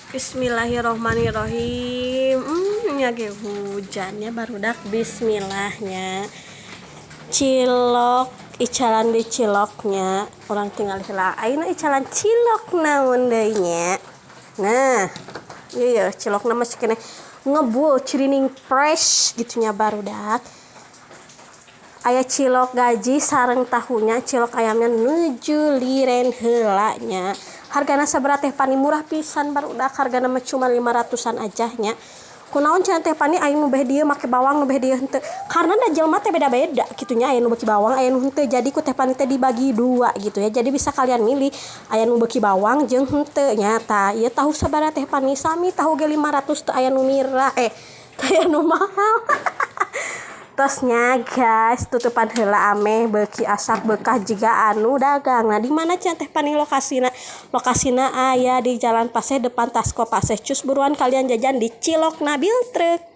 Bismillahirrohmanirrohim. Ya ge hujannya barudak bismillahnya. Cilok icalan di ciloknya orang tinggal heula. Ayeuna icalan cilok naon deui nya. Nah, ieu cilokna mah kene ngebul cirining fresh gitunya barudak. Aya cilok gaji sareng tahunya, cilok ayamnya nuju liren heula nya. Hargana sabaraha teh pani murah pisan barudak, hargana mah cuma 500-an aja nya. Kunaon cenah teh pani aya nu beh dieu make bawang, nu beh dieu henteu. Karna da jelema teh beda-beda kitu nya, aya nu beuki bawang, aya nu henteu. Jadi ku teh pani teh dibagi dua gitu ya. Jadi bisa kalian milih aya nu beuki bawang jeung henteu nya. Tah ieu tahu sabaraha teh pani sami tahu ge 500 teu aya nu mirah teu aya nu mahal. Tosnya guys, tutupan heula ameh beuki asak bekah jiga anu dagang. Nah, di mana cenah teh pani lokasina? Lokasina aya di Jalan Paseh depan Tasko Paseh. Cus buruan kalian jajan di Cilok Nabil Truk.